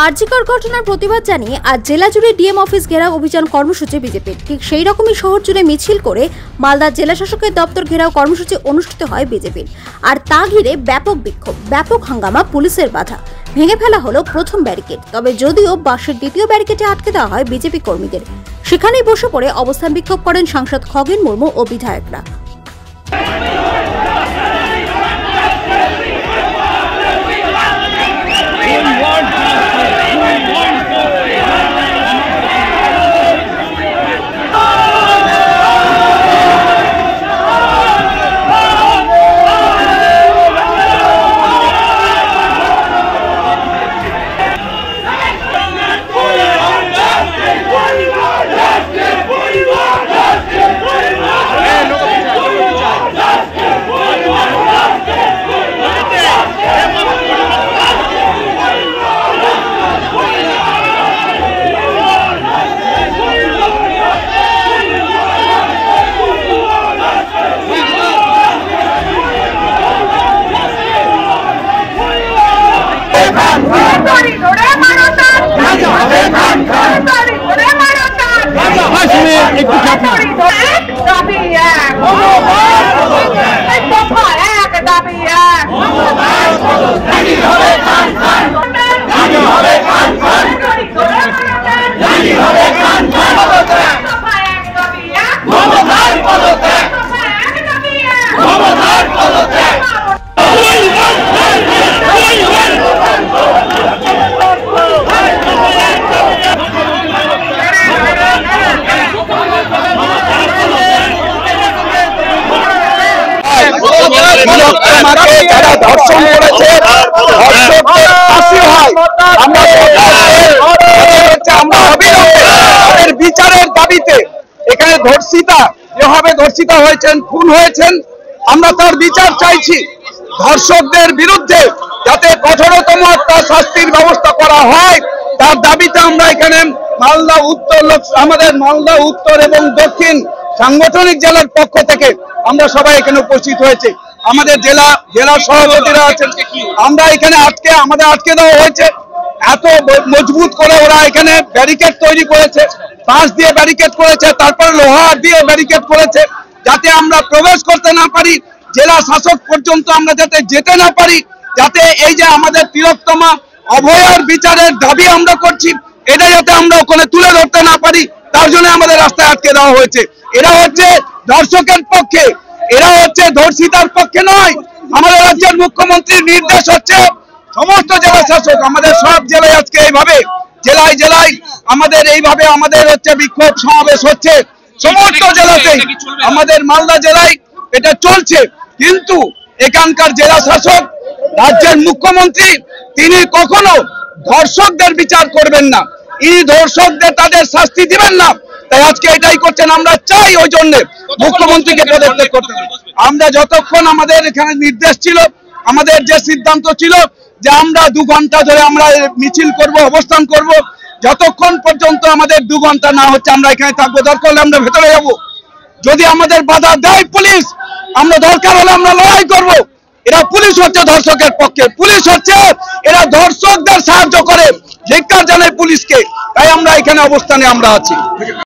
আরজিকর ঘটনার প্রতিবাদ জানিয়ে আজ জেলা জুড়ে ডিএম অফিস ঘেরাও অভিযান কর্মসূচি বিজেপির। ঠিক সেই রকমই শহর জুড়ে মিছিল করে মালদার জেলা শাসকের দপ্তর ঘেরাও কর্মসূচি অনুষ্ঠিত হয় বিজেপির। আর তা ঘিরে ব্যাপক বিক্ষোভ, ব্যাপক হাঙ্গামা, পুলিশের বাধা, ভেঙে ফেলা হলো প্রথম ব্যারিকেড। তবে যদিও বাসের দ্বিতীয় ব্যারিকেডে আটকে দেওয়া হয় বিজেপি কর্মীদের, সেখানেই বসে পড়ে অবস্থান বিক্ষোভ করেন সাংসদ খগেন মুর্মু ও বিধায়করা। বিচারের দাবিতে এখানে ধর্ষিতা যেভাবে ধর্ষিতা হয়েছেন, খুন হয়েছেন, আমরা তার বিচার চাইছি। ধর্ষকদের বিরুদ্ধে যাতে কঠোরতম একটা শাস্তির ব্যবস্থা করা হয় তার দাবিতে আমরা এখানে মালদা উত্তর, আমাদের মালদা উত্তর এবং দক্ষিণ সাংগঠনিক জেলার পক্ষ থেকে আমরা সবাই এখানে উপস্থিত হয়েছে। আমাদের জেলা সভাপতিরা আছেন। আমরা এখানে আমাদের আটকে দেওয়া হয়েছে, এত মজবুত করে ওরা এখানে ব্যারিকেড তৈরি করেছে, বাঁশ দিয়ে ব্যারিকেড করেছে, তারপর লোহা দিয়ে ব্যারিকেড করেছে, যাতে আমরা প্রবেশ করতে না পারি, জেলা শাসক পর্যন্ত আমরা যাতে যেতে না পারি, যাতে এই যে আমাদের তিলোত্তমা অভয়ার বিচারের দাবি আমরা করছি এটা যাতে আমরা ওখানে তুলে ধরতে না পারি, তার জন্য আমাদের রাস্তায় আটকে দেওয়া হয়েছে। এরা হচ্ছে ধর্ষকের পক্ষে, এরা হচ্ছে ধর্ষিতার পক্ষে নয়। আমাদের রাজ্যের মুখ্যমন্ত্রীর নির্দেশ হচ্ছে সমস্ত জেলা শাসক, আমাদের সব জেলায় আজকে এইভাবে জেলায় জেলায় আমাদের এইভাবে আমাদের হচ্ছে বিক্ষোভ সমাবেশ হচ্ছে সমস্ত জেলাতেই। আমাদের মালদা জেলায় এটা চলছে, কিন্তু এখানকার জেলা শাসক রাজ্যের মুখ্যমন্ত্রী তিনি কখনো ধর্ষকদের বিচার করবেন না, এই ধর্ষকদের তাদের শাস্তি দিবেন না। তাই আজকে এটাই করছেন। আমরা চাই ওই জন্য মুখ্যমন্ত্রীকে পদত্যাগ করতে। আমরা যতক্ষণ আমাদের এখানে নির্দেশ ছিল, আমাদের যে সিদ্ধান্ত ছিল যে আমরা 2 ঘন্টা ধরে আমরা মিছিল করব, অবস্থান করব, যতক্ষণ পর্যন্ত আমাদের 2 ঘন্টা না হচ্ছে আমরা এখানে থাকবো। দরকার হলে আমরা ভেতরে যাব, যদি আমাদের বাধা দেয় পুলিশ, আমরা দরকার হলে আমরা লড়াই করব। এরা পুলিশ হচ্ছে ধর্ষকের পক্ষে, পুলিশ হচ্ছে এরা ধর্ষকদের সাহায্য করে, ধিক্কার জানায় পুলিশকে। তাই আমরা এখানে অবস্থানে আমরা আছি।